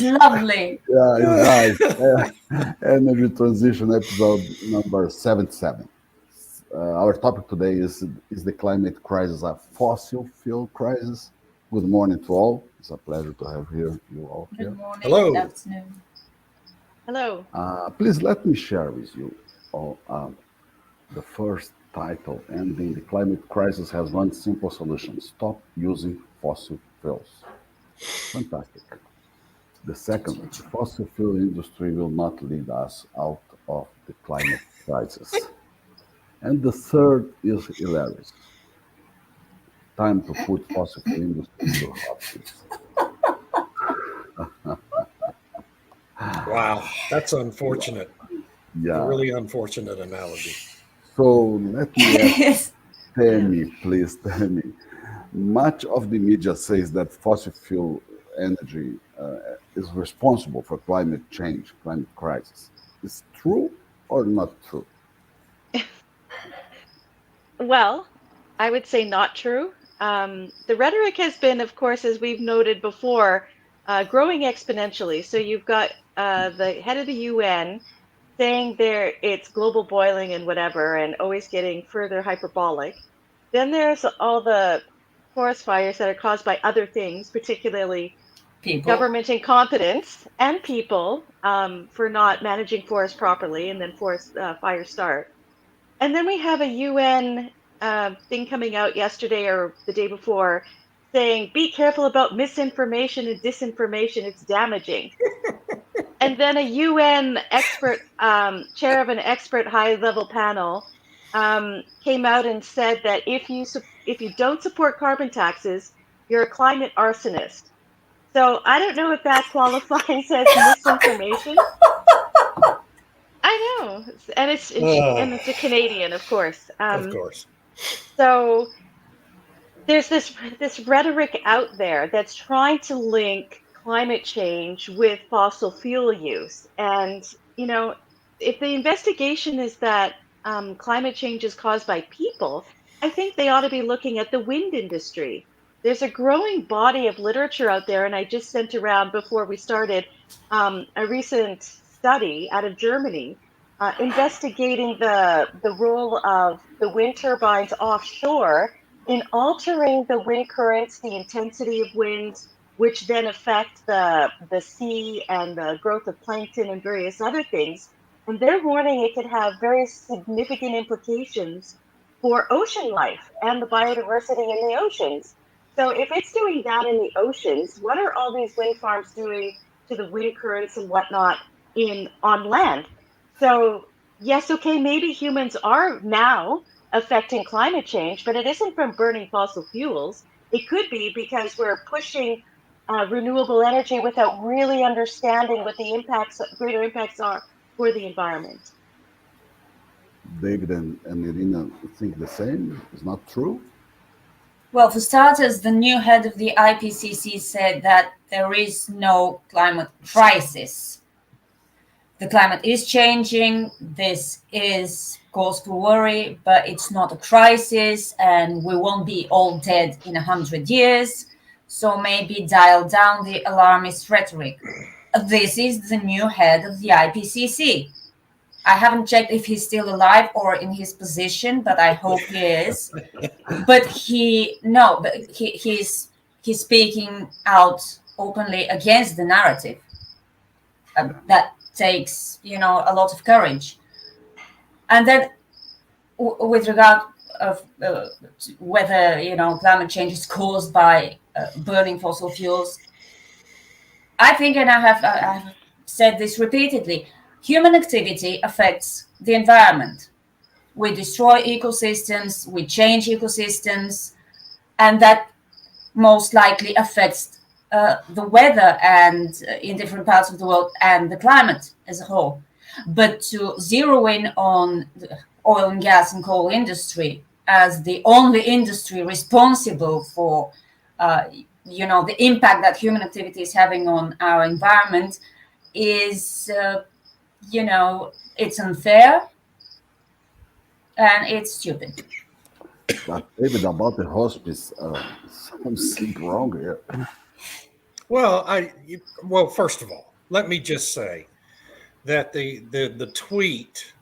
was lovely. Yeah, it's nice. Energy transition episode number 77. Our topic today is the climate crisis, a fossil fuel crisis. Good morning to all. It's a pleasure to have you all Good here. morning, good Hello. afternoon. Hello. Please let me share with you all the first title ending the climate crisis has one simple solution: stop using fossil fuels. Fantastic. The second, Totally the true. fossil fuel industry will not lead us out of the climate crisis. And the third is hilarious. Time to put fossil fuel industry to hot seats. Wow, that's unfortunate. A Yeah. really unfortunate analogy. So let me ask Yes. Yeah. Tammy, please, Tammy. Much of the media says that fossil fuel energy is responsible for climate change, climate crisis. Is true or not true? Well, I would say not true. The rhetoric has been, of course, as we've noted before, growing exponentially. So you've got the head of the UN saying there it's global boiling and whatever, and always getting further hyperbolic. Then there's all the forest fires that are caused by other things, particularly People. government incompetence and people for not managing forests properly, and then forest fires start. And then we have a UN thing coming out yesterday or the day before saying, be careful about misinformation and disinformation, it's damaging. And then a UN expert, chair of an expert high level panel, came out and said that if you don't support carbon taxes, you're a climate arsonist. So I don't know if that qualifies as misinformation. I know, and it's a Canadian, of course. Of course. So there's this rhetoric out there that's trying to link climate change with fossil fuel use, and if the investigation is that climate change is caused by people, I think they ought to be looking at the wind industry. There's a growing body of literature out there, and I just sent around before we started a recent study out of Germany investigating the role of the wind turbines offshore in altering the wind currents, the intensity of winds, which then affect the sea and the growth of plankton and various other things. And they're warning it could have very significant implications for ocean life and the biodiversity in the oceans. So if it's doing that in the oceans, what are all these wind farms doing to the wind currents and whatnot in on land? So yes, okay, maybe humans are now affecting climate change, but it isn't from burning fossil fuels. It could be because we're pushing renewable energy without really understanding what the greater impacts are for the environment. David and Irina think the same? It's not true? Well, for starters, the new head of the IPCC said that there is no climate crisis. The climate is changing. This is cause for worry, but it's not a crisis, and we won't be all dead in 100 years. So maybe dial down the alarmist rhetoric. This is the new head of the IPCC. I haven't checked if he's still alive or in his position, but I hope he is. But he's speaking out openly against the narrative. That takes a lot of courage. And then with regard of whether climate change is caused by burning fossil fuels, I think, and I have said this repeatedly, human activity affects the environment. We destroy ecosystems, we change ecosystems, and that most likely affects the weather and in different parts of the world and the climate as a whole. But to zero in on the oil and gas and coal industry as the only industry responsible for the impact that human activity is having on our environment is it's unfair and it's stupid. But David, about the hospice, something wrong here. Well, first of all, let me just say that the tweet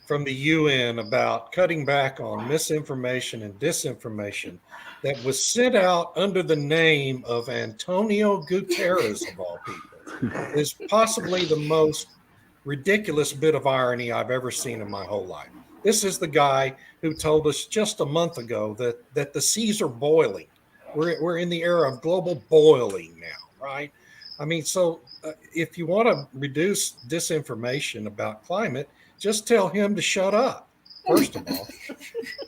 from the UN about cutting back on misinformation and disinformation that was sent out under the name of Antonio Guterres, of all people, is possibly the most ridiculous bit of irony I've ever seen in my whole life. This is the guy who told us just a month ago that the seas are boiling. We're in the era of global boiling now, right? I mean, so if you want to reduce disinformation about climate, just tell him to shut up, first of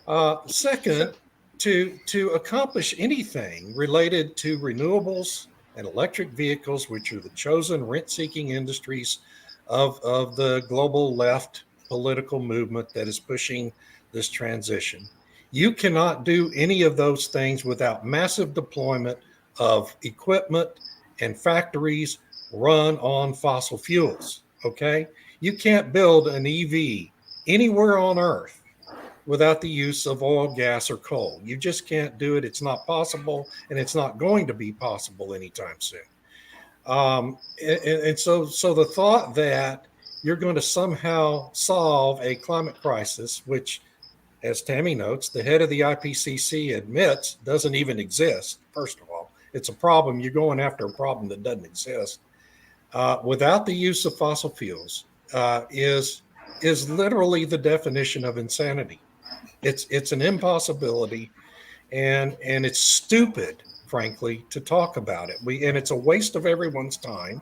all. Second, to accomplish anything related to renewables and electric vehicles, which are the chosen rent-seeking industries of the global left political movement that is pushing this transition, you cannot do any of those things without massive deployment of equipment and factories run on fossil fuels. Okay. You can't build an EV anywhere on earth without the use of oil, gas, or coal. You just can't do it. It's not possible, and it's not going to be possible anytime soon. And so the thought that you're going to somehow solve a climate crisis, which, as Tammy notes, the head of the IPCC admits doesn't even exist. First of all, it's a problem. You're going after a problem that doesn't exist. Without the use of fossil fuels is literally the definition of insanity. It's an impossibility, and it's stupid, frankly, to talk about it. And it's a waste of everyone's time,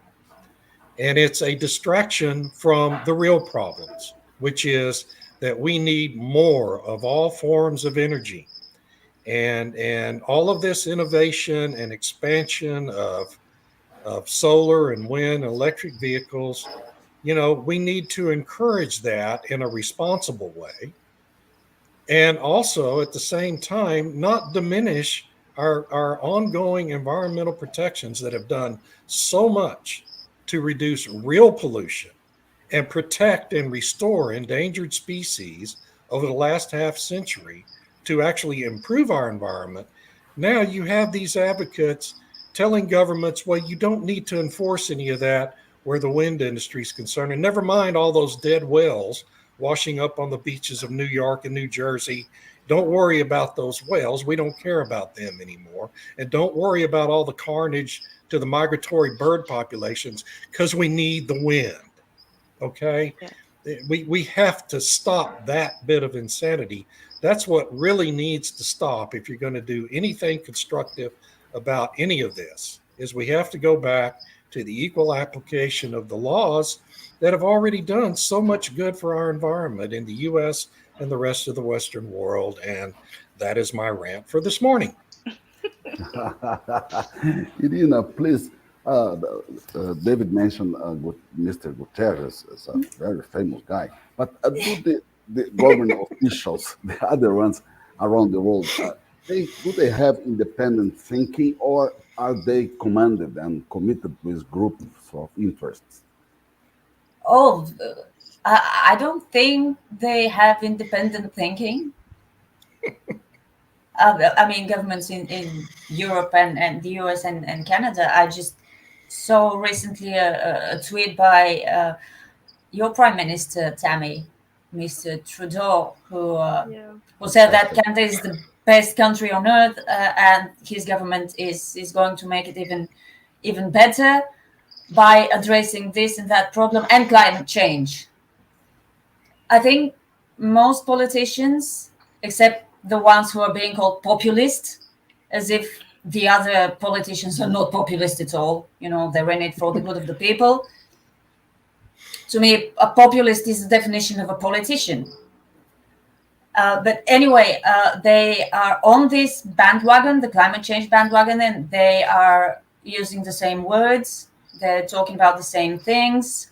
and it's a distraction from the real problems, which is that we need more of all forms of energy, and all of this innovation and expansion of solar and wind and electric vehicles. We need to encourage that in a responsible way, and also at the same time not diminish our ongoing environmental protections that have done so much to reduce real pollution and protect and restore endangered species over the last half century to actually improve our environment. Now you have these advocates telling governments, well, you don't need to enforce any of that where the wind industry is concerned. And never mind all those dead whales washing up on the beaches of New York and New Jersey. Don't worry about those whales. We don't care about them anymore. And don't worry about all the carnage to the migratory bird populations, because we need the wind. Okay? Yeah. We have to stop that bit of insanity. That's what really needs to stop if you're going to do anything constructive about any of this, is we have to go back to the equal application of the laws that have already done so much good for our environment in the U.S. and the rest of the Western world. And that is my rant for this morning. Irina, please. David mentioned Mr. Guterres as a very famous guy, but do the government officials, the other ones around the world, do they have independent thinking, or are they commanded and committed with groups of interests? Oh, I don't think they have independent thinking. I mean, governments in Europe and the US and Canada. I just saw recently a tweet by your Prime Minister, Tammy, Mr. Trudeau, who said that Canada is the best country on earth, and his government is going to make it even better by addressing this and that problem and climate change. I think most politicians, except the ones who are being called populist, as if the other politicians are not populist at all, they're in it for the good of the people. To me, a populist is the definition of a politician. But anyway, they are on this bandwagon, the climate change bandwagon, and they are using the same words. They're talking about the same things.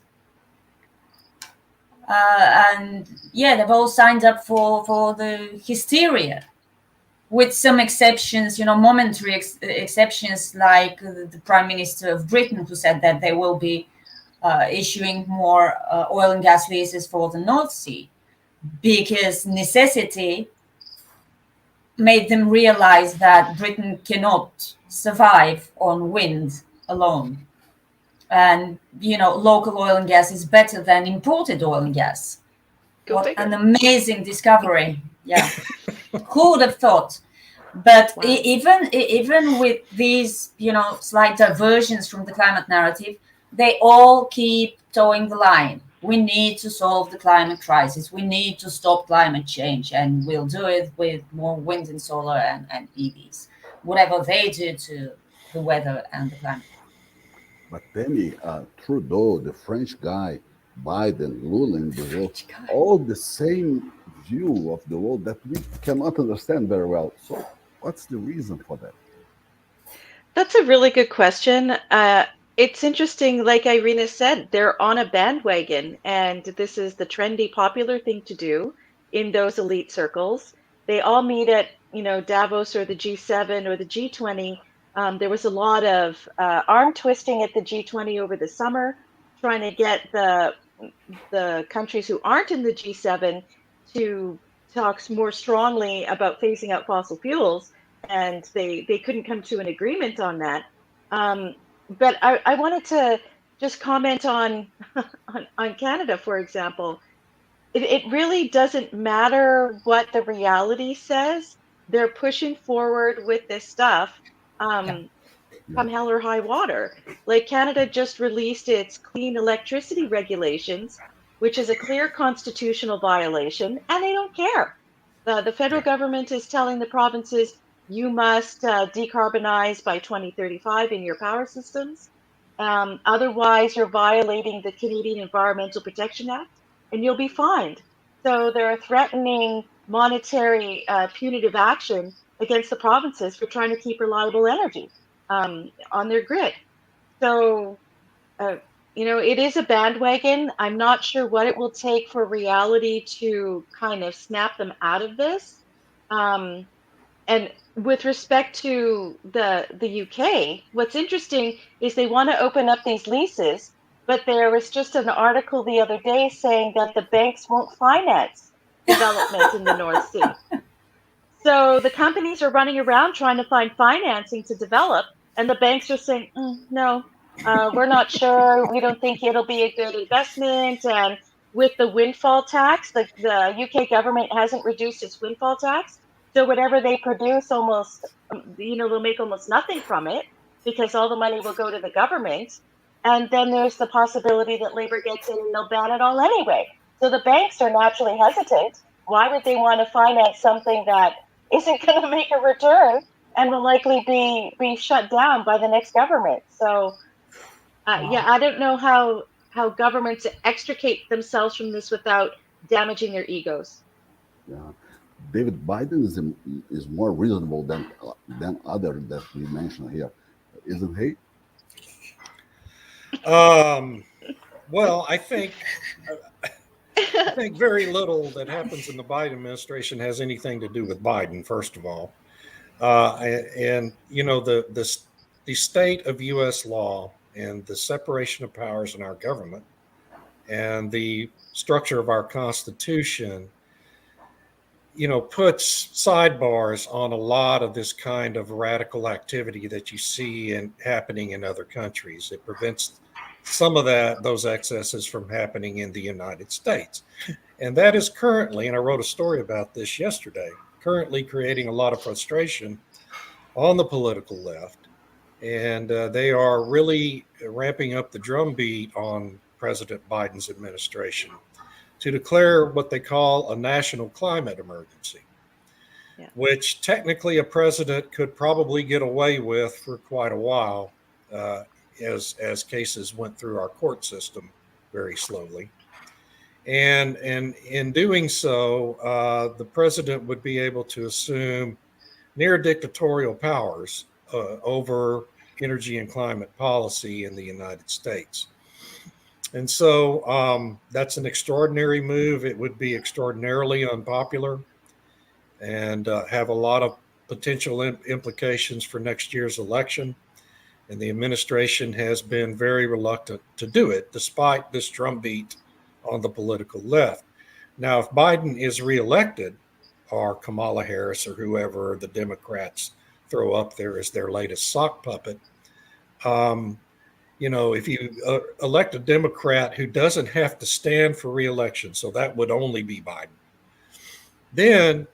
And yeah, they've all signed up for the hysteria, with some exceptions, momentary exceptions, like the Prime Minister of Britain, who said that they will be issuing more oil and gas leases for the North Sea, because necessity made them realize that Britain cannot survive on wind alone. And, local oil and gas is better than imported oil and gas. Go What figure. an amazing discovery. Yeah. Who would have thought? But Wow. even with these, slight diversions from the climate narrative, they all keep towing the line. We need to solve the climate crisis. We need to stop climate change, and we'll do it with more wind and solar and EVs, whatever they do to the weather and the climate. But Tammy, Trudeau, the French guy, Biden, Lula in Brazil, all the same view of the world that we cannot understand very well. So, what's the reason for that? That's a really good question. It's interesting, like Irina said, they're on a bandwagon, and this is the trendy, popular thing to do in those elite circles. They all meet at, Davos or the G7 or the G20. There was a lot of arm twisting at the G20 over the summer, trying to get the countries who aren't in the G7 to talk more strongly about phasing out fossil fuels, and they couldn't come to an agreement on that. But I wanted to just comment on on Canada, for example. It really doesn't matter what the reality says. They're pushing forward with this stuff. Yeah. Come hell or high water. Like Canada just released its clean electricity regulations, which is a clear constitutional violation, and they don't care. The federal government is telling the provinces you must decarbonize by 2035 in your power systems. Otherwise, you're violating the Canadian Environmental Protection Act, and you'll be fined. So they're threatening monetary punitive action against the provinces for trying to keep reliable energy on their grid. So, it is a bandwagon. I'm not sure what it will take for reality to kind of snap them out of this. Um, and with respect to the UK, what's interesting is they want to open up these leases, but there was just an article the other day saying that the banks won't finance development in the North Sea. So the companies are running around trying to find financing to develop, and the banks are saying, no, we're not sure. We don't think it'll be a good investment. And with the windfall tax, the UK government hasn't reduced its windfall tax. So whatever they produce, almost, they'll make almost nothing from it because all the money will go to the government. And then there's the possibility that labor gets in and they'll ban it all anyway. So the banks are naturally hesitant. Why would they want to finance something that isn't going to make a return and will likely be shut down by the next government? So, I don't know how governments extricate themselves from this without damaging their egos. Yeah. David Biden is more reasonable than other that we mentioned here, isn't he? Well, I think very little that happens in the Biden administration has anything to do with Biden. First of all, and the state of U.S. law and the separation of powers in our government and the structure of our Constitution, puts sidebars on a lot of this kind of radical activity that you see happening in other countries. It prevents some of those excesses from happening in the United States. And that is currently, and I wrote a story about this yesterday, currently creating a lot of frustration on the political left. And they are really ramping up the drumbeat on President Biden's administration to declare what they call a national climate emergency, which technically a president could probably get away with for quite a while, as cases went through our court system very slowly. And in doing so, the president would be able to assume near dictatorial powers over energy and climate policy in the United States. And so that's an extraordinary move. It would be extraordinarily unpopular and have a lot of potential implications for next year's election. And the administration has been very reluctant to do it, despite this drumbeat on the political left. Now, if Biden is reelected, or Kamala Harris or whoever the Democrats throw up there as their latest sock puppet, If you elect a Democrat who doesn't have to stand for re-election, so that would only be Biden, then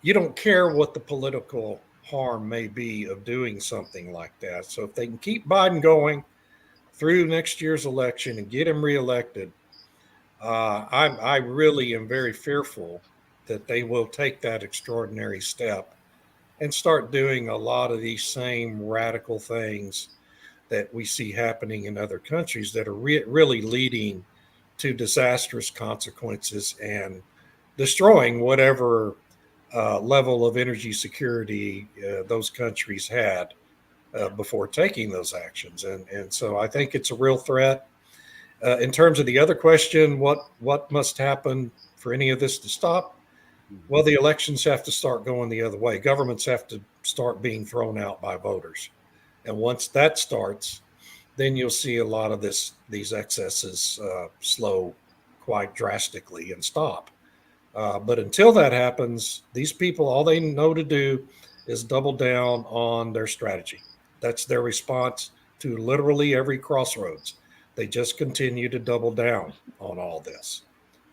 you don't care what the political harm may be of doing something like that. So if they can keep Biden going through next year's election and get him reelected, I really am very fearful that they will take that extraordinary step and start doing a lot of these same radical things that we see happening in other countries that are really leading to disastrous consequences and destroying whatever level of energy security those countries had before taking those actions. And so I think it's a real threat. In terms of the other question, what must happen for any of this to stop? Well, the elections have to start going the other way. Governments have to start being thrown out by voters. And once that starts, then you'll see a lot of these excesses slow quite drastically and stop. But until that happens, these people, all they know to do is double down on their strategy. That's their response to literally every crossroads. They just continue to double down on all this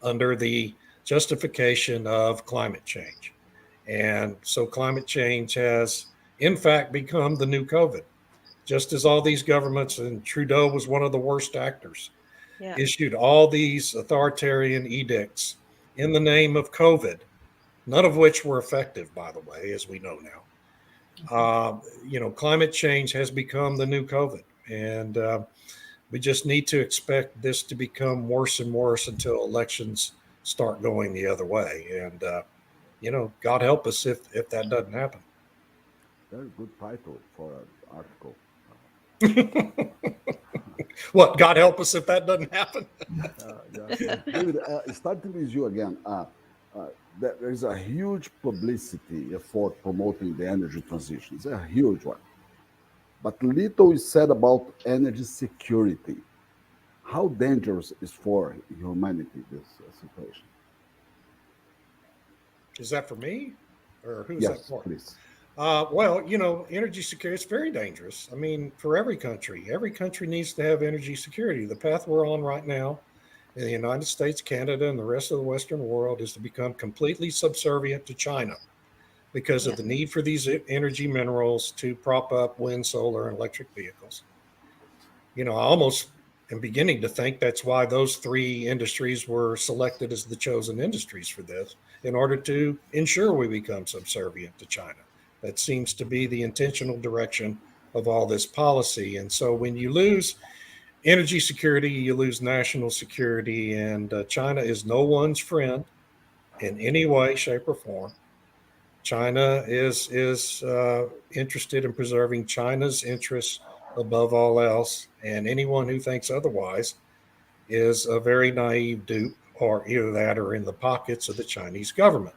under the justification of climate change. And so climate change has, in fact, become the new COVID. Just as all these governments, and Trudeau was one of the worst actors, issued all these authoritarian edicts in the name of COVID, none of which were effective, by the way, as we know now. Climate change has become the new COVID. And we just need to expect this to become worse and worse until elections start going the other way. And, God help us if that doesn't happen. Very good title for an article. What, God help us if that doesn't happen? David, starting with you again, there is a huge publicity for promoting the energy transition. It's a huge one. But little is said about energy security. How dangerous is for humanity this situation? Is that for me? Or who's Yes, that for? please. Energy security is very dangerous. I mean, for every country needs to have energy security. The path we're on right now in the United States, Canada, and the rest of the Western world is to become completely subservient to China because of the need for these energy minerals to prop up wind, solar, and electric vehicles. I almost am beginning to think that's why those three industries were selected as the chosen industries for this, in order to ensure we become subservient to China. That seems to be the intentional direction of all this policy. And so when you lose energy security, you lose national security, and China is no one's friend in any way, shape, or form. China is interested in preserving China's interests above all else, and anyone who thinks otherwise is a very naive dupe, or either that or in the pockets of the Chinese government.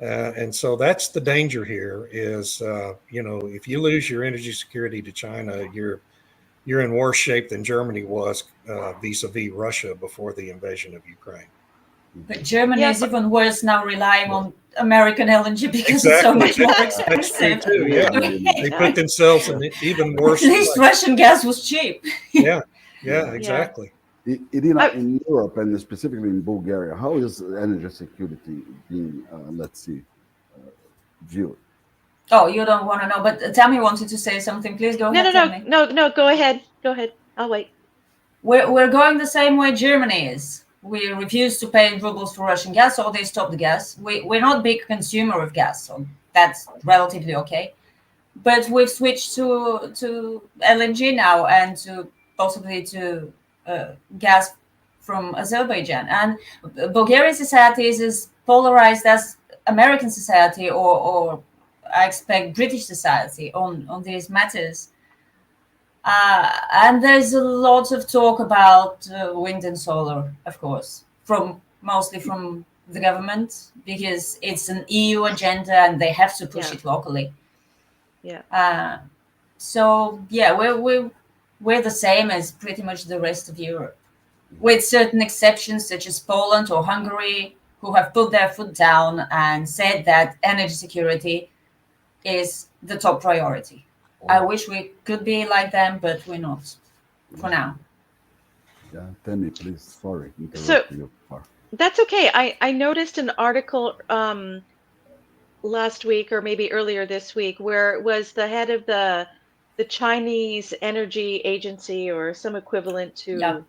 And so that's the danger here is, if you lose your energy security to China, you're in worse shape than Germany was vis-a-vis Russia before the invasion of Ukraine. But Germany is even worse now, relying on American LNG because it's so much more expensive. That's true too, yeah. They put themselves in even worse. At least Russian gas was cheap. Yeah, exactly. Irina, in Europe and specifically in Bulgaria, how is energy security being, viewed? Oh, you don't want to know, but Tammy wanted to say something. Please go ahead. No, go ahead. I'll wait. We're going the same way Germany is. We refuse to pay in rubles for Russian gas, so they stop the gas. We're not a big consumer of gas, so that's relatively okay. But we've switched to LNG now and to possibly to gas from Azerbaijan. And Bulgarian society is as polarized as American society or I expect British society on these matters. And there's a lot of talk about wind and solar, of course, mostly from the government, because it's an EU agenda and they have to push it locally. Yeah. We're the same as pretty much the rest of Europe, with certain exceptions such as Poland or Hungary, who have put their foot down and said that energy security is the top priority. I wish we could be like them, but we're not for now. Yeah, Tammy, please. Sorry, So interrupt you. that's okay. I noticed an article last week or maybe earlier this week where it was the head of the Chinese Energy Agency or some equivalent Yeah. to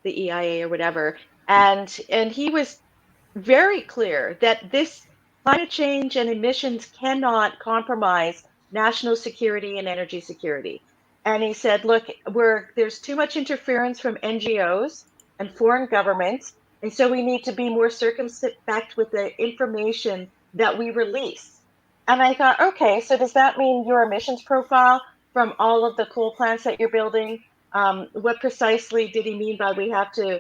the EIA or whatever, and he was very clear that this climate change and emissions cannot compromise national security and energy security. And he said, look, there's too much interference from NGOs and foreign governments, and so we need to be more circumspect with the information that we release. And I thought, okay, so does that mean your emissions profile from all of the coal plants that you're building? What precisely did he mean by we have to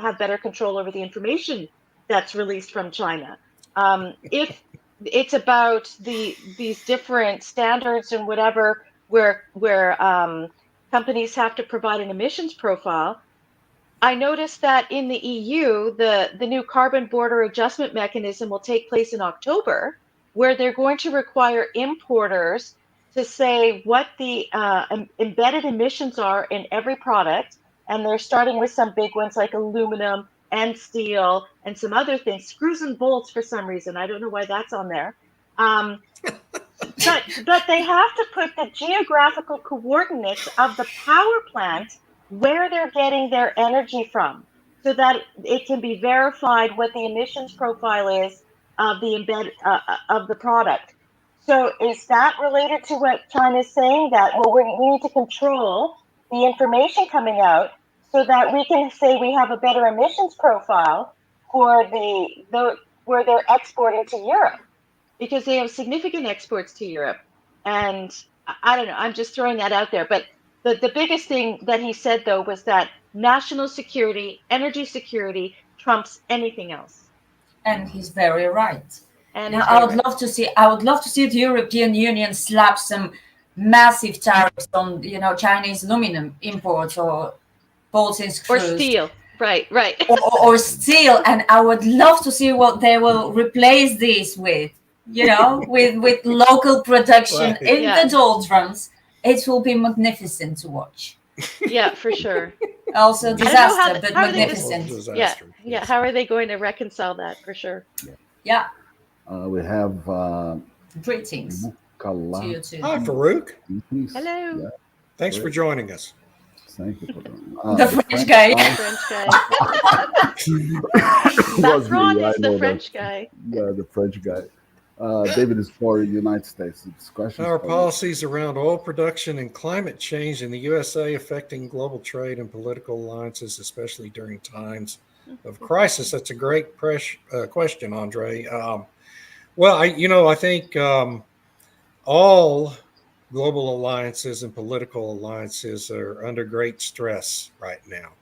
have better control over the information that's released from China? If it's about these different standards and whatever, where companies have to provide an emissions profile, I noticed that in the EU, the new carbon border adjustment mechanism will take place in October, where they're going to require importers to say what the embedded emissions are in every product. And they're starting with some big ones like aluminum and steel and some other things, screws and bolts for some reason. I don't know why that's on there. But they have to put the geographical coordinates of the power plant where they're getting their energy from, so that it can be verified what the emissions profile is of the of the product. So is that related to what China's saying, that well we need to control the information coming out so that we can say we have a better emissions profile for the where they're exporting to Europe? Because they have significant exports to Europe. And I don't know, I'm just throwing that out there. But the biggest thing that he said, though, was that national security, energy security trumps anything else. And he's very right. And now, I would love to see the European Union slap some massive tariffs on, Chinese aluminum imports or bolts and screws. Or steel. Right. or steel. And I would love to see what they will replace this with. With local production in the doldrums. It will be magnificent to watch. Yeah, for sure. Also disaster, but magnificent. Yeah. How are they going to reconcile that? For sure. Yeah. We have greetings to you too. Hi, Farouk. Hello. Yeah. Thanks for joining us. Thank you for the French guy. Macron is the French guy. Yeah, the French guy. David is for the United States. It's Our policies around oil production and climate change in the USA affecting global trade and political alliances, especially during times of crisis. That's a great question, Andre. I think all global alliances and political alliances are under great stress right now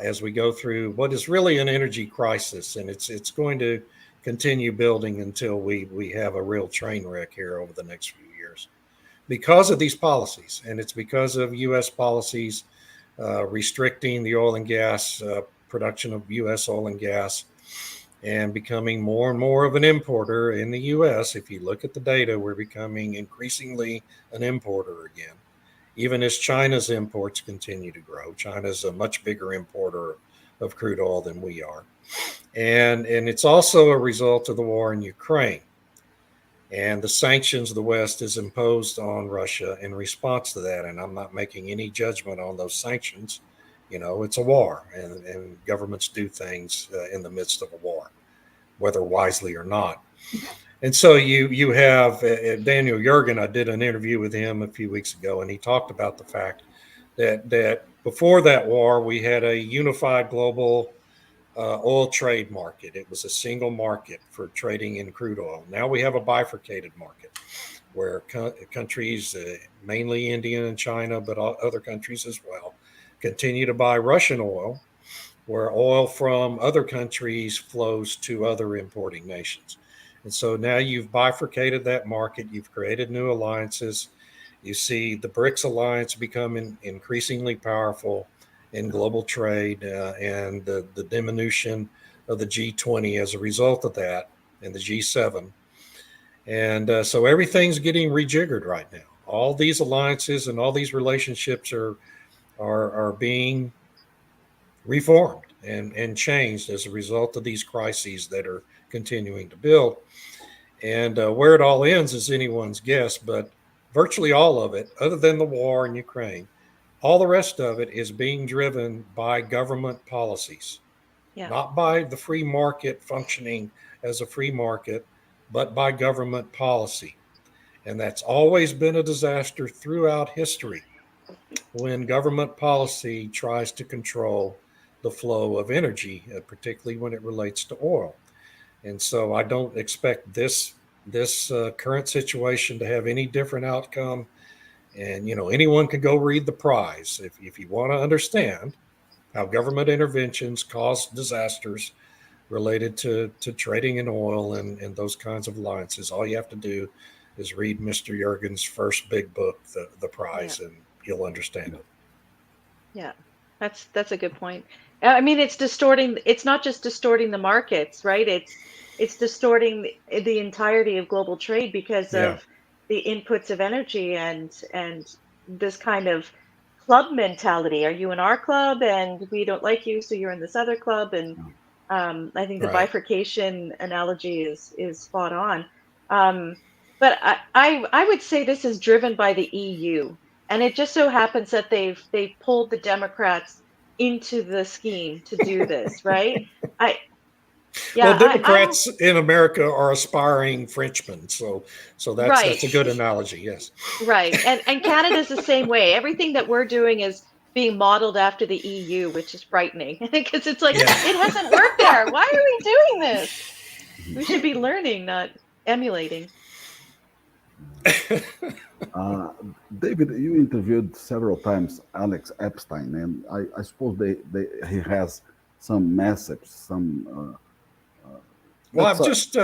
as we go through what is really an energy crisis, and it's going to continue building until we have a real train wreck here over the next few years because of these policies. And it's because of U.S. policies restricting the oil and gas production of U.S. oil and gas and becoming more and more of an importer in the U.S. If you look at the data, we're becoming increasingly an importer again, even as China's imports continue to grow. China's a much bigger importer of crude oil than we are. And it's also a result of the war in Ukraine and the sanctions the West has imposed on Russia in response to that. And I'm not making any judgment on those sanctions. It's a war, and governments do things in the midst of a war, whether wisely or not. And so you have Daniel Yergin. I did an interview with him a few weeks ago, and he talked about the fact that before that war, we had a unified global oil trade market. It was a single market for trading in crude oil. Now we have a bifurcated market where countries, mainly India and China, but other countries as well, continue to buy Russian oil, where oil from other countries flows to other importing nations. And so now you've bifurcated that market. You've created new alliances. You see the BRICS alliance becoming increasingly powerful in global trade and the diminution of the G20 as a result of that, and the G7. And so everything's getting rejiggered right now. all these alliances and all these relationships are being reformed and changed as a result of these crises that are continuing to build. And where it all ends is anyone's guess, but virtually all of it, other than the war in Ukraine, all the rest of it is being driven by government policies, Yeah. not by the free market functioning as a free market, but by government policy. And that's always been a disaster throughout history when government policy tries to control the flow of energy, particularly when it relates to oil. And so I don't expect this current situation to have any different outcome. And anyone can go read the prize if you want to understand how government interventions cause disasters related to trading in oil and those kinds of alliances. All you have to do is read Mr. Jurgen's first big book, The Prize, and you'll understand it. Yeah, that's a good point. I mean, it's distorting. It's not just distorting the markets, right? It's distorting the entirety of global trade because Yeah. of the inputs of energy and this kind of club mentality. Are you in our club and we don't like you, so you're in this other club? And I think the Right. bifurcation analogy is spot on. But I would say this is driven by the EU, and it just so happens that they've pulled the Democrats into the scheme to do this, right? I yeah, Well, Democrats in America are aspiring Frenchmen, so that's right, a good analogy. Yes. right, and Canada's the same way. Everything that we're doing is being modeled after the EU, which is frightening because it's like Yeah. it hasn't worked there. Why are we doing this? We should be learning, not emulating. David, you interviewed several times Alex Epstein, and I suppose he has some message, some. Well, That's I've a- just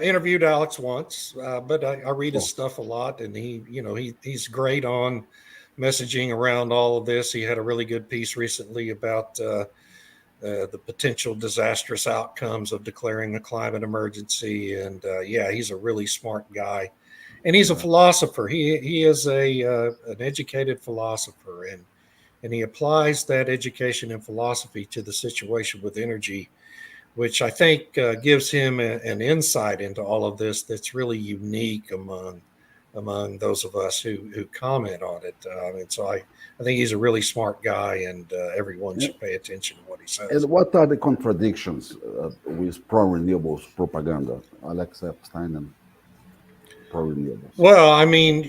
interviewed Alex once, but I read his stuff a lot, and he's great on messaging around all of this. He had a really good piece recently about the potential disastrous outcomes of declaring a climate emergency, and yeah, he's a really smart guy, and he's a philosopher. He is an educated philosopher, and he applies that education and philosophy to the situation with energy, which I think gives him an insight into all of this that's really unique among those of us who comment on it. And so I think he's a really smart guy, and everyone should pay attention to what he says. And what are the contradictions with pro-renewables propaganda, Alex Epstein and pro-renewables? Well, I mean,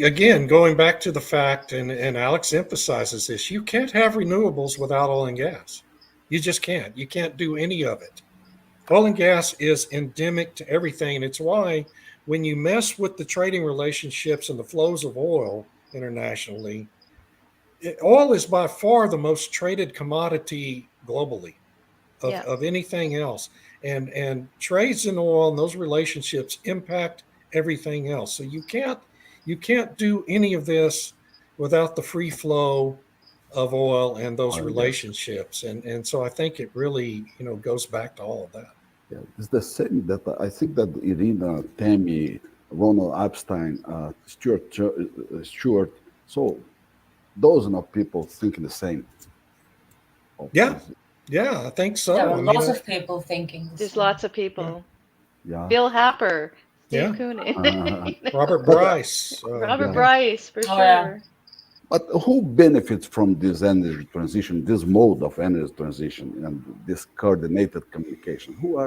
again, going back to the fact, and Alex emphasizes this, you can't have renewables without oil and gas. You just can't. You can't do any of it. Oil and gas is endemic to everything. And it's why when you mess with the trading relationships and the flows of oil internationally, oil is by far the most traded commodity globally of anything else. And trades in oil and those relationships impact everything else. So you can't do any of this without the free flow of oil and those relationships. And so I think it really, goes back to all of that. Yeah, it's the same that I think that Irina, Tammy, Ronald Epstein, Stuart, so dozens of people thinking the same. Yeah, I think so. There are lots of people thinking. There's lots of people. Yeah. Bill Happer, Steve Yeah. Koonin, Robert Bryce. Robert Bryce, for sure. yeah. But who benefits from this energy transition, this mode of energy transition, and this coordinated communication? Who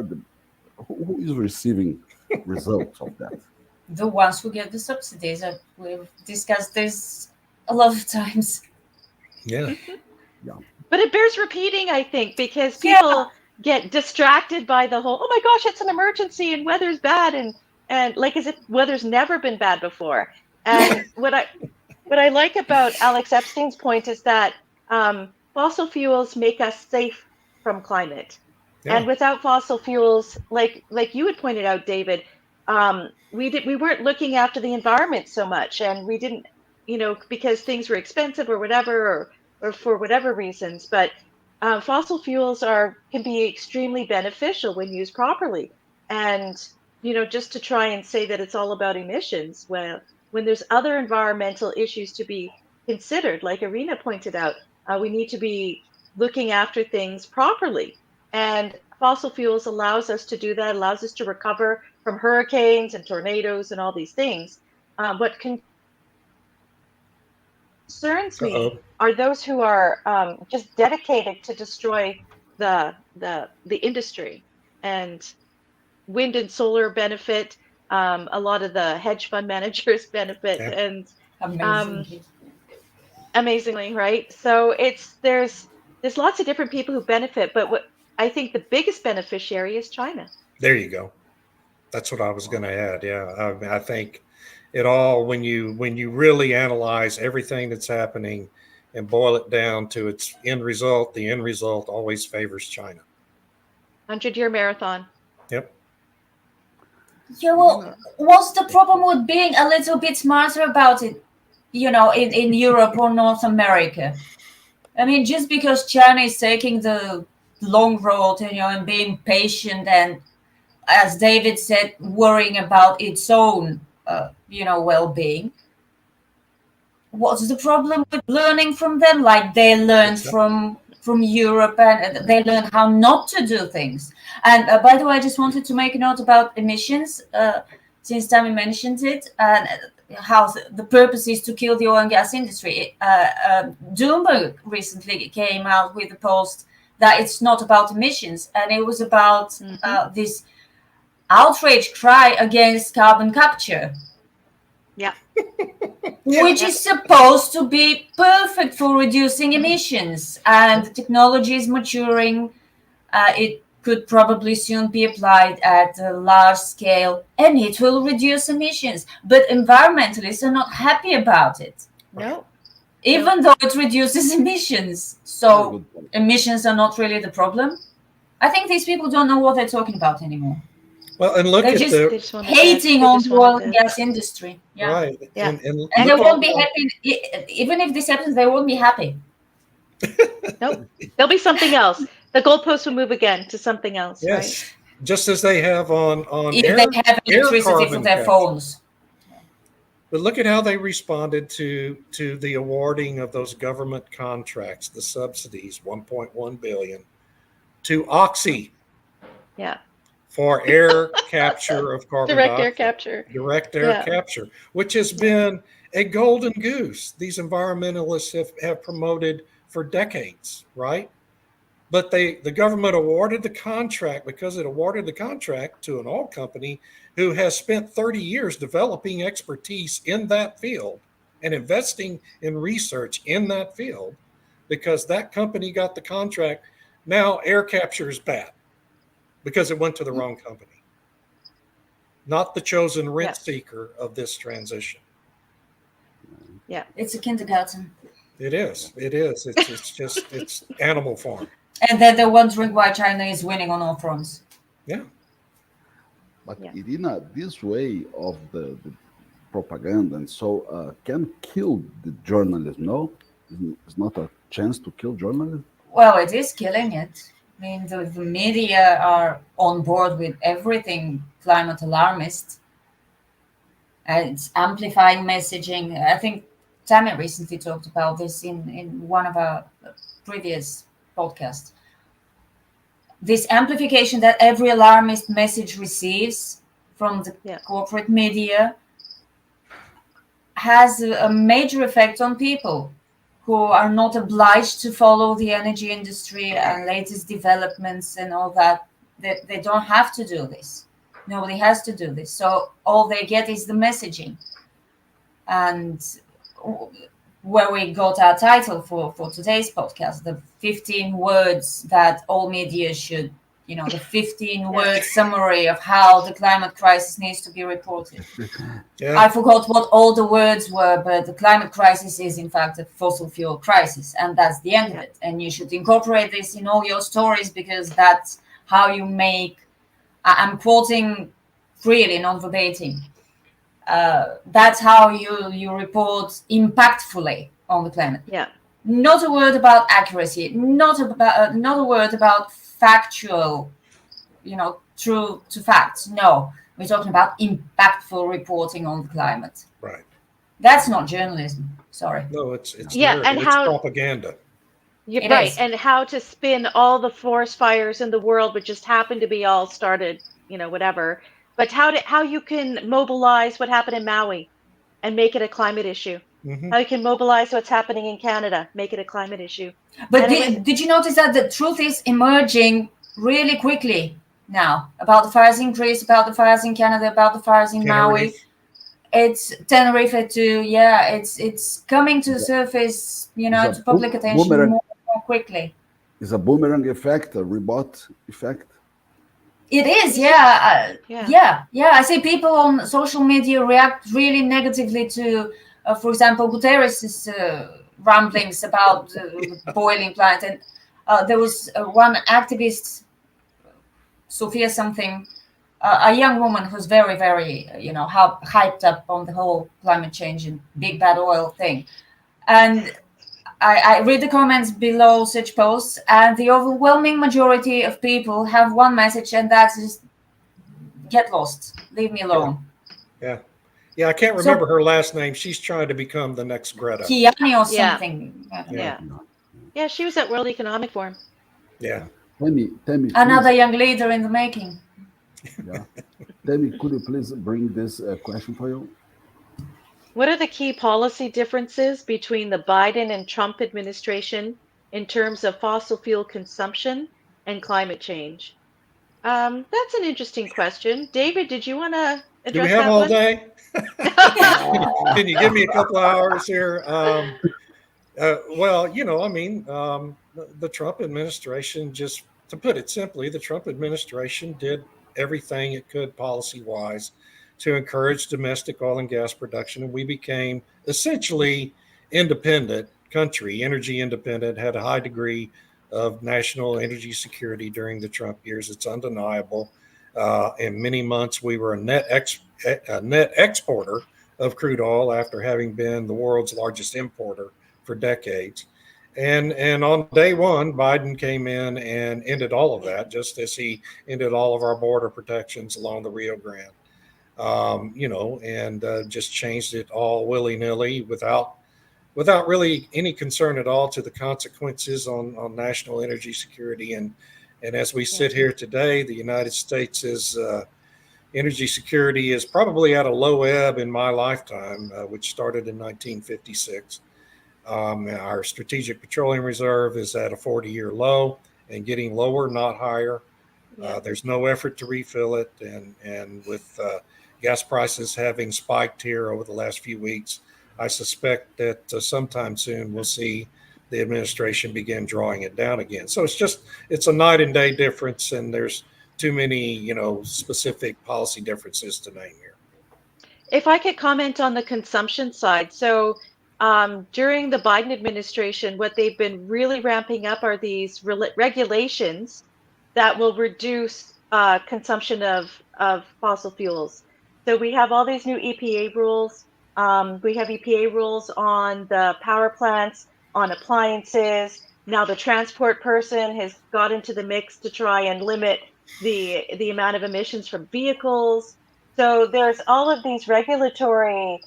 is receiving results of that? The ones who get the subsidies. We've discussed this a lot of times. Yeah. But it bears repeating, I think, because people get distracted by the whole, oh my gosh, it's an emergency and weather's bad, and like as if weather's never been bad before. And what I like about Alex Epstein's point is that fossil fuels make us safe from climate. Yeah. And without fossil fuels, like you had pointed out, David, we weren't looking after the environment so much, and we didn't, because things were expensive or whatever, or for whatever reasons. But fossil fuels can be extremely beneficial when used properly. And just to try and say that it's all about emissions, well, when there's other environmental issues to be considered, like Irina pointed out, we need to be looking after things properly. And fossil fuels allows us to do that, allows us to recover from hurricanes and tornadoes and all these things. What concerns me Uh-oh. are those who are just dedicated to destroy the industry. And wind and solar benefit, a lot of the hedge fund managers benefit, Yeah. and um, Amazing. amazingly, right? So there's lots of different people who benefit, but what I think the biggest beneficiary is China. There you go. That's what I was going to add. Yeah, I think it all, when you really analyze everything that's happening and boil it down to its end result, the end result always favors China. 100-year marathon. Yep. Yeah, well, what's the problem with being a little bit smarter about it, in Europe or North America? I mean, just because China is taking the long road, and being patient and, as David said, worrying about its own, well-being. What's the problem with learning from them? Like they learned from Europe, and they learned how not to do things. And by the way, I just wanted to make a note about emissions, since Tammy mentioned it, and how the purpose is to kill the oil and gas industry. Bloomberg recently came out with a post that it's not about emissions, and it was about this outrage cry against carbon capture. Yeah. Which is supposed to be perfect for reducing emissions, and the technology is maturing. It could probably soon be applied at a large scale, and it will reduce emissions. But environmentalists are not happy about it, No. even though it reduces emissions. So emissions are not really the problem. I think these people don't know what they're talking about anymore. Well, and look They're at just the just wanna hating they on just the oil wanted and to- gas industry. Yeah. right, Yeah. and And they look won't be on- happy. Even if this happens, they won't be happy. Nope. There'll be something else. The goalpost will move again to something else, right? Yes, just as they have on If air, they have air electricity for carbon their capture. phones. But look at how they responded to the awarding of those government contracts, the subsidies, 1.1 billion, to Oxy Yeah. for air capture of carbon Direct air dioxide. capture. Direct air Yeah. capture, which has been a golden goose. These environmentalists have promoted for decades, right? But the government awarded the contract because it awarded the contract to an oil company who has spent 30 years developing expertise in that field and investing in research in that field, because that company got the contract. Now air capture is bad because it went to the wrong company, not the chosen rent seeker of this transition. Yeah. It's a kindergarten. It is. It's Animal Farm. And then they're wondering why China is winning on all fronts. Yeah. But Yeah. Irina, this way of the propaganda and so can kill the journalism, no? It's not a chance to kill journalism? Well, it is killing it. I mean, the media are on board with everything climate alarmist. And it's amplifying messaging. I think Tammy recently talked about this in one of our previous podcasts. This amplification that every alarmist message receives from the corporate media has a major effect on people who are not obliged to follow the energy industry and latest developments and all that. They don't have to do this. Nobody has to do this. So all they get is the messaging. And where we got our title for today's podcast, the 15 words that all media should, the 15 word summary of how the climate crisis needs to be reported. Yeah. I forgot what all the words were, but the climate crisis is in fact a fossil fuel crisis, and that's the end of it. And you should incorporate this in all your stories, because that's how you make, I'm quoting freely, not verbatim, that's how you report impactfully on the planet. Yeah. Not a word about accuracy, not a word about factual, true to facts. No, we're talking about impactful reporting on the climate. Right. That's not journalism. Sorry. No, it's Yeah, narrative. and It's how propaganda. It right, is. and how to spin all the forest fires in the world, which just happen to be all started, whatever. But how you can mobilize what happened in Maui and make it a climate issue. Hmm. How you can mobilize what's happening in Canada, make it a climate issue. But And it was did you notice that the truth is emerging really quickly now about the fires in Greece, about the fires in Canada, about the fires in Maui? Tenerife. It's Tenerife too. Yeah, it's coming to the surface, It's to a public attention boomerang. more quickly. It's a boomerang effect, a rebot effect. It is, It's yeah, yeah. yeah. I see people on social media react really negatively to, for example, Guterres' ramblings about boiling plant, and there was one activist, Sophia something, a young woman who's very, very, hyped up on the whole climate change and big bad oil thing, and I read the comments below such posts, and the overwhelming majority of people have one message, and that's just get lost, leave me alone. Yeah. Yeah, I can't So remember her last name. She's trying to become the next Greta. Kiani or Yeah. something. I don't know. Yeah. Yeah, she was at World Economic Forum. Yeah. Tammy, Another please, young leader in the making. yeah. Tammy, could you please bring this question for you? What are the key policy differences between the Biden and Trump administration in terms of fossil fuel consumption and climate change? That's an interesting question. David, did you want to Do we address have that all one? day? Can you give me a couple of hours here? Well, the Trump administration, just to put it simply, the Trump administration did everything it could policy wise to encourage domestic oil and gas production. And we became essentially independent country, energy independent, had a high degree of national energy security during the Trump years. It's undeniable. In many months, we were a net exporter of crude oil after having been the world's largest importer for decades. And on day one, Biden came in and ended all of that, just as he ended all of our border protections along the Rio Grande. And just changed it all willy nilly without really any concern at all to the consequences on national energy security. And as we sit here today, the United States is energy security is probably at a low ebb in my lifetime, which started in 1956. Our strategic petroleum reserve is at a 40-year low and getting lower, not higher. There's no effort to refill it. And with gas prices having spiked here over the last few weeks, I suspect that sometime soon we'll see the administration begin drawing it down again. So it's a night and day difference, and there's too many, specific policy differences to name here. If I could comment on the consumption side. So during the Biden administration, what they've been really ramping up are these regulations that will reduce consumption of fossil fuels. So we have all these new EPA rules. We have EPA rules on the power plants, on appliances. Now the transport person has got into the mix to try and limit the amount of emissions from vehicles. So there's all of these regulatory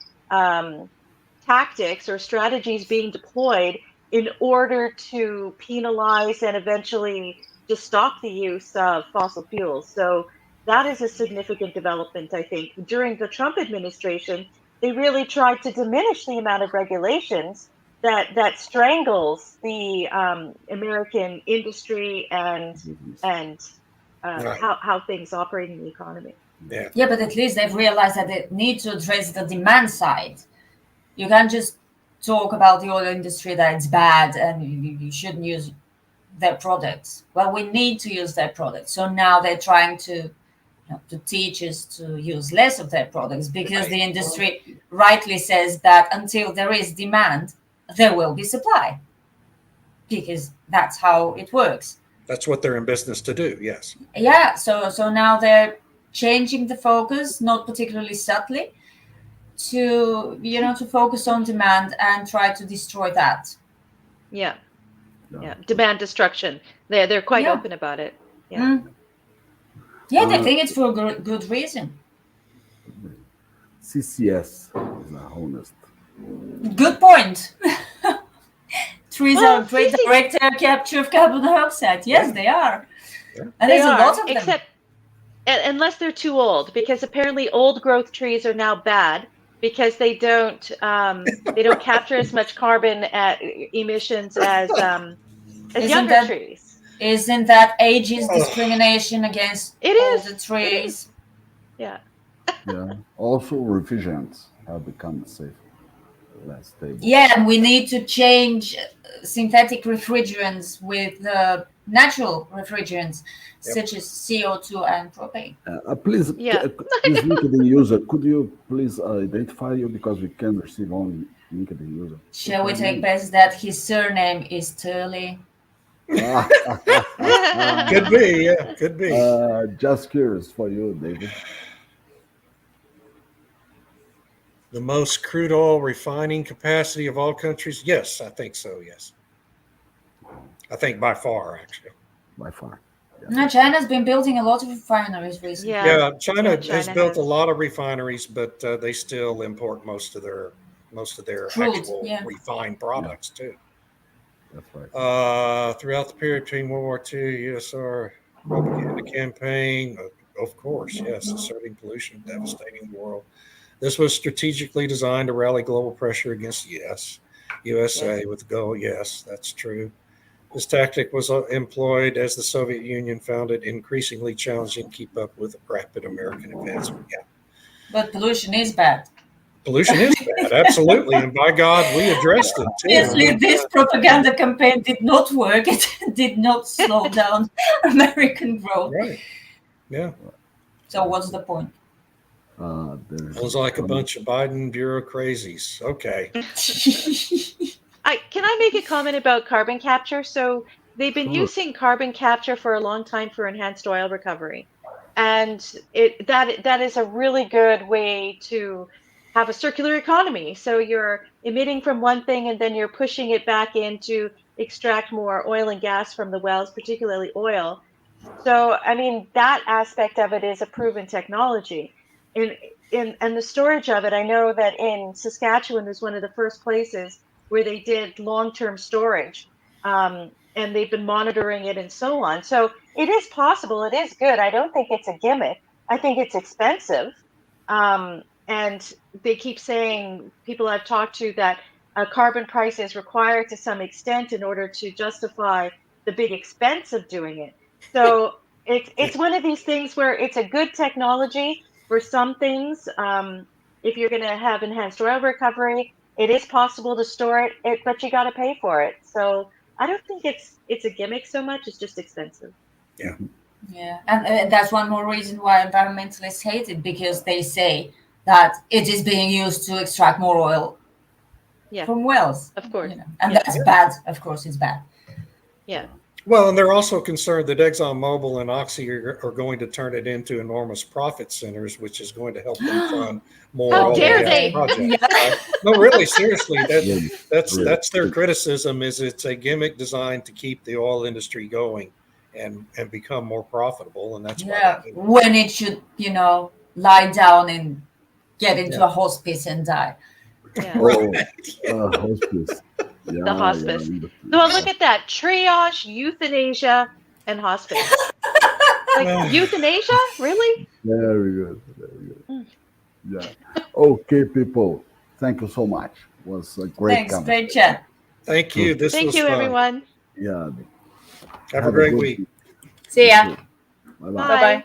tactics or strategies being deployed in order to penalize and eventually just stop the use of fossil fuels. So that is a significant development, I think. During the Trump administration, they really tried to diminish the amount of regulations that strangles the American industry and Right. how things operate in the economy. Yeah, but at least they've realized that they need to address the demand side. You can't just talk about the oil industry that it's bad and you shouldn't use their products. Well, we need to use their products. So now they're trying to teach us to use less of their products, because the industry rightly says that until there is demand, there will be supply, because that's how it works. That's what they're in business to do. Yes. Yeah. So now they're changing the focus, not particularly subtly, to to focus on demand and try to destroy that. Yeah. Demand destruction. They're quite Yeah. open about it. Yeah. Yeah, they think it's for good reason. CCS is a honest Good point. Trees Well, are a great you see- direct air capture of carbon dioxide. Yes, Yeah. they are. Yeah. And They there's a are, lot of them. except unless they're too old, because apparently old growth trees are now bad because they don't capture as much carbon emissions as Isn't younger that trees. isn't that ageist discrimination against It all is. the It trees? is. Yeah. Yeah. Also, refrigerants have become safe, less stable. Yeah, and we need to change synthetic refrigerants with natural refrigerants, Yep. such as CO2 and propane. Please, Yeah. this LinkedIn user, could you please identify you because we can receive only LinkedIn user. Shall we take best that his surname is Turley? Could be, yeah, could be. Just curious for you, David. The most crude oil refining capacity of all countries? Yes, I think so, yes. I think by far, actually. By far. No, China's been building a lot of refineries recently. Yeah, China has China built has. a lot of refineries, but they still import most of their Crude, actual yeah. refined products too. That's right. Throughout the period between World War II, USSR propaganda campaign, of course, yes, asserting pollution, devastating the world. This was strategically designed to rally global pressure against the USA with the goal. Yes, that's true. This tactic was employed as the Soviet Union found it increasingly challenging to keep up with rapid American advancement. Yeah. But pollution is bad. Pollution is bad, absolutely. And by God, we addressed it too. Obviously, this propaganda campaign did not work. It did not slow down American growth. Right. Yeah. So what's the point? It was like a bunch of Biden bureau crazies. Okay. Can I make a comment about carbon capture? So they've been Sure. using carbon capture for a long time for enhanced oil recovery, and that is a really good way to have a circular economy. So you're emitting from one thing and then you're pushing it back in to extract more oil and gas from the wells, particularly oil. So I mean that aspect of it is a proven technology. And the storage of it, I know that in Saskatchewan is one of the first places where they did long-term storage, and they've been monitoring it and so on. So it is possible. It is good. I don't think it's a gimmick. I think it's expensive, and they keep saying, people I've talked to, that a carbon price is required to some extent in order to justify the big expense of doing it. So it's one of these things where it's a good technology for some things. If you're going to have enhanced oil recovery, it is possible to store it, but you got to pay for it. So I don't think it's a gimmick so much. It's just expensive. Yeah. Yeah, and that's one more reason why environmentalists hate it, because they say that it is being used to extract more oil from wells. Of course. You know, and that's bad. Of course, it's bad. Yeah. Well, and they're also concerned that ExxonMobil and Oxy are going to turn it into enormous profit centers, which is going to help them fund more How oil dare and gas they? projects. Right? No, really, seriously, that's Really. their criticism. Is it's a gimmick designed to keep the oil industry going and become more profitable, and that's why they do it. When it should, lie down and get into a hospice and die. Yeah. Hospice. Yeah, The hospice. yeah. So look at that: triage, euthanasia, and hospice. Like euthanasia, really? Very good. Very good. Yeah. Okay, people. Thank you so much. It was a great Thanks, conversation. great chat. Thank you. This Thank was you, fun. everyone. Yeah. Have a great good week. See ya. Bye-bye. Bye. Bye-bye.